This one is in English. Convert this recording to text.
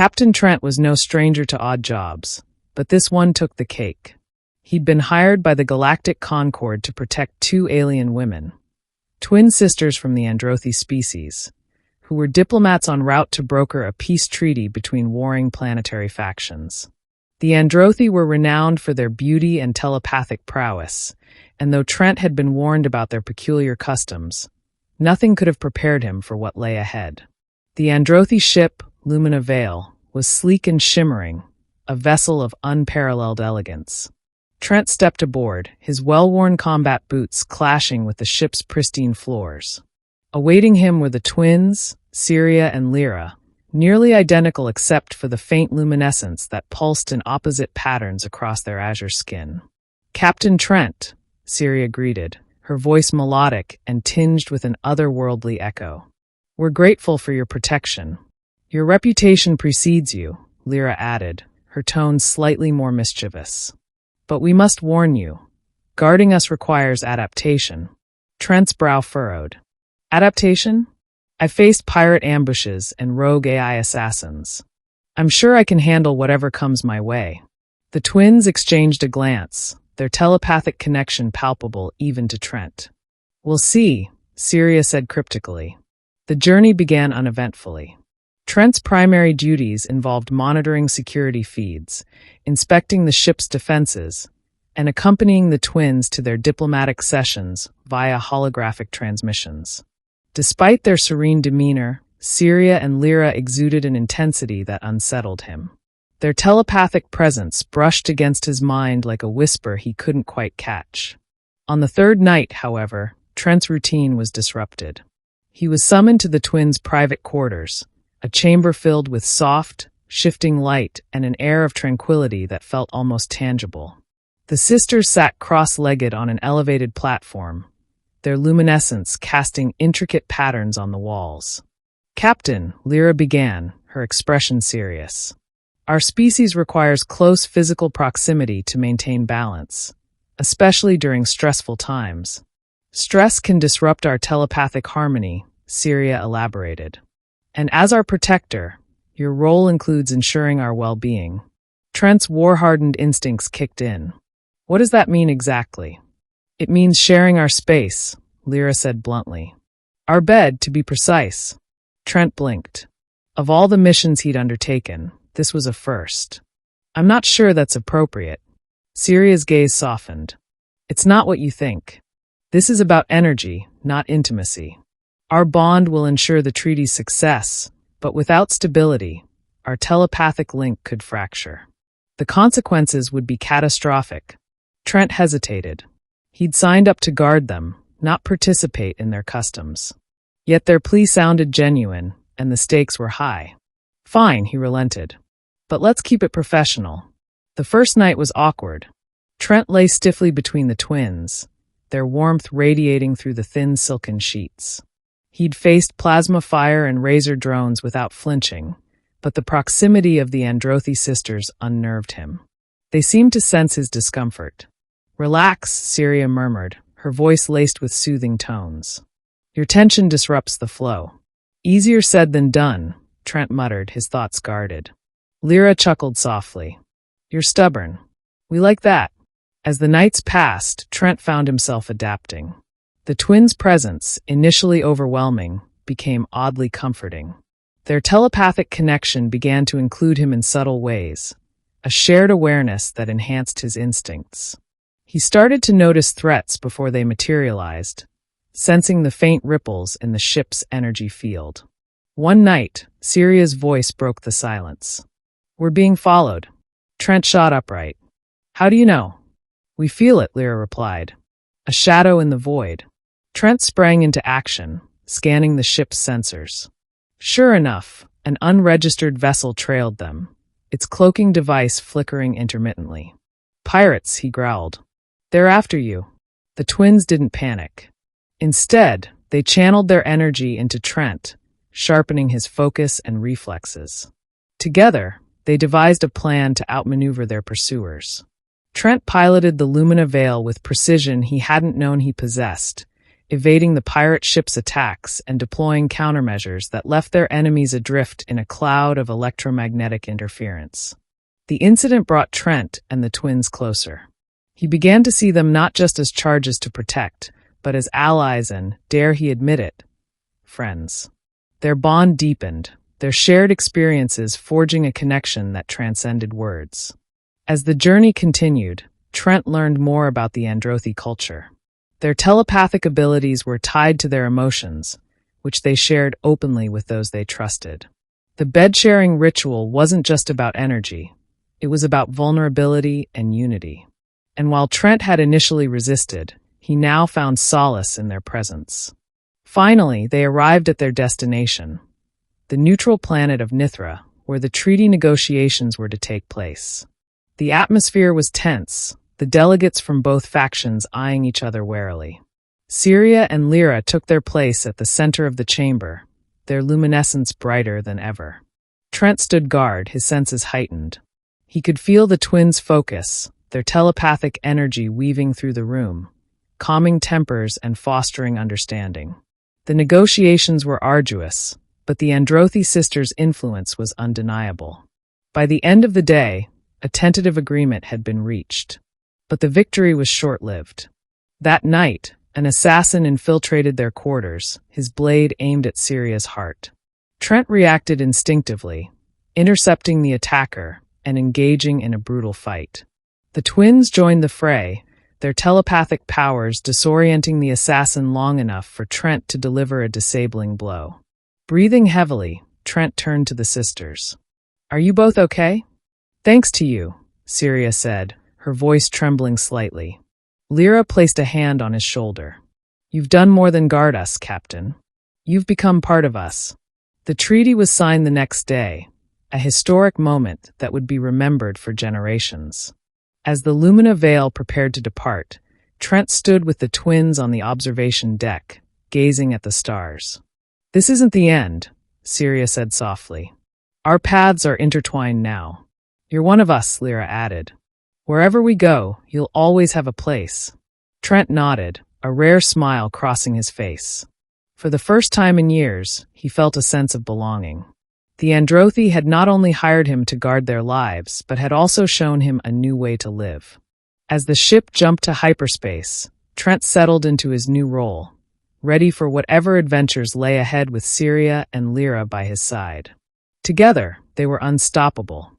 Captain Trent was no stranger to odd jobs, but this one took the cake. He'd been hired by the Galactic Concord to protect two alien women, twin sisters from the Androthi species, who were diplomats en route to broker a peace treaty between warring planetary factions. The Androthi were renowned for their beauty and telepathic prowess, and though Trent had been warned about their peculiar customs, nothing could have prepared him for what lay ahead. The Androthi ship, Lumina Vale, was sleek and shimmering, a vessel of unparalleled elegance. Trent stepped aboard, his well-worn combat boots clashing with the ship's pristine floors. Awaiting him were the twins, Seria and Lira, nearly identical except for the faint luminescence that pulsed in opposite patterns across their azure skin. "Captain Trent," Seria greeted, her voice melodic and tinged with an otherworldly echo. "We're grateful for your protection. Your reputation precedes you," Lira added, her tone slightly more mischievous. "But we must warn you. Guarding us requires adaptation." Trent's brow furrowed. "Adaptation? I faced pirate ambushes and rogue AI assassins. I'm sure I can handle whatever comes my way." The twins exchanged a glance, their telepathic connection palpable even to Trent. "We'll see," Seria said cryptically. The journey began uneventfully. Trent's primary duties involved monitoring security feeds, inspecting the ship's defenses, and accompanying the twins to their diplomatic sessions via holographic transmissions. Despite their serene demeanor, Seria and Lira exuded an intensity that unsettled him. Their telepathic presence brushed against his mind like a whisper he couldn't quite catch. On the third night, however, Trent's routine was disrupted. He was summoned to the twins' private quarters, a chamber filled with soft, shifting light and an air of tranquility that felt almost tangible. The sisters sat cross-legged on an elevated platform, their luminescence casting intricate patterns on the walls. "Captain," Lira began, her expression serious. "Our species requires close physical proximity to maintain balance, especially during stressful times. Stress can disrupt our telepathic harmony," Seria elaborated. "And as our protector, your role includes ensuring our well-being." Trent's war-hardened instincts kicked in. "What does that mean exactly?" "It means sharing our space," Lira said bluntly. "Our bed, to be precise." Trent blinked. Of all the missions he'd undertaken, this was a first. "I'm not sure that's appropriate." Seria's gaze softened. "It's not what you think. This is about energy, not intimacy. Our bond will ensure the treaty's success, but without stability, our telepathic link could fracture. The consequences would be catastrophic." Trent hesitated. He'd signed up to guard them, not participate in their customs. Yet their plea sounded genuine, and the stakes were high. "Fine," he relented. "But let's keep it professional." The first night was awkward. Trent lay stiffly between the twins, their warmth radiating through the thin silken sheets. He'd faced plasma fire and razor drones without flinching, but the proximity of the Androthi sisters unnerved him. They seemed to sense his discomfort. "Relax," Seria murmured, her voice laced with soothing tones. "Your tension disrupts the flow." "Easier said than done," Trent muttered, his thoughts guarded. Lira chuckled softly. "You're stubborn. We like that." As the nights passed, Trent found himself adapting. The twins' presence, initially overwhelming, became oddly comforting. Their telepathic connection began to include him in subtle ways, a shared awareness that enhanced his instincts. He started to notice threats before they materialized, sensing the faint ripples in the ship's energy field. One night, Seria's voice broke the silence. "We're being followed." Trent shot upright. "How do you know?" "We feel it," Lira replied. "A shadow in the void." Trent sprang into action, scanning the ship's sensors. Sure enough, an unregistered vessel trailed them, its cloaking device flickering intermittently. "Pirates," he growled. "They're after you." The twins didn't panic. Instead, they channeled their energy into Trent, sharpening his focus and reflexes. Together, they devised a plan to outmaneuver their pursuers. Trent piloted the Lumina Vale with precision he hadn't known he possessed, evading the pirate ship's attacks and deploying countermeasures that left their enemies adrift in a cloud of electromagnetic interference. The incident brought Trent and the twins closer. He began to see them not just as charges to protect, but as allies and, dare he admit it, friends. Their bond deepened, their shared experiences forging a connection that transcended words. As the journey continued, Trent learned more about the Androthi culture. Their telepathic abilities were tied to their emotions, which they shared openly with those they trusted. The bed-sharing ritual wasn't just about energy, it was about vulnerability and unity. And while Trent had initially resisted, he now found solace in their presence. Finally, they arrived at their destination, the neutral planet of Nithra, where the treaty negotiations were to take place. The atmosphere was tense, the delegates from both factions eyeing each other warily. Seria and Lira took their place at the center of the chamber, their luminescence brighter than ever. Trent stood guard, his senses heightened. He could feel the twins' focus, their telepathic energy weaving through the room, calming tempers and fostering understanding. The negotiations were arduous, but the Androthi sisters' influence was undeniable. By the end of the day, a tentative agreement had been reached. But the victory was short-lived. That night, an assassin infiltrated their quarters, his blade aimed at Seria's heart. Trent reacted instinctively, intercepting the attacker and engaging in a brutal fight. The twins joined the fray, their telepathic powers disorienting the assassin long enough for Trent to deliver a disabling blow. Breathing heavily, Trent turned to the sisters. "Are you both okay?" "Thanks to you," Seria said, her voice trembling slightly. Lira placed a hand on his shoulder. "You've done more than guard us, Captain. You've become part of us." The treaty was signed the next day, a historic moment that would be remembered for generations. As the Lumina Veil prepared to depart, Trent stood with the twins on the observation deck, gazing at the stars. "This isn't the end," Seria said softly. "Our paths are intertwined now. You're one of us," Lira added. "Wherever we go, you'll always have a place." Trent nodded, a rare smile crossing his face. For the first time in years, he felt a sense of belonging. The Androthi had not only hired him to guard their lives, but had also shown him a new way to live. As the ship jumped to hyperspace, Trent settled into his new role, ready for whatever adventures lay ahead with Seria and Lira by his side. Together, they were unstoppable,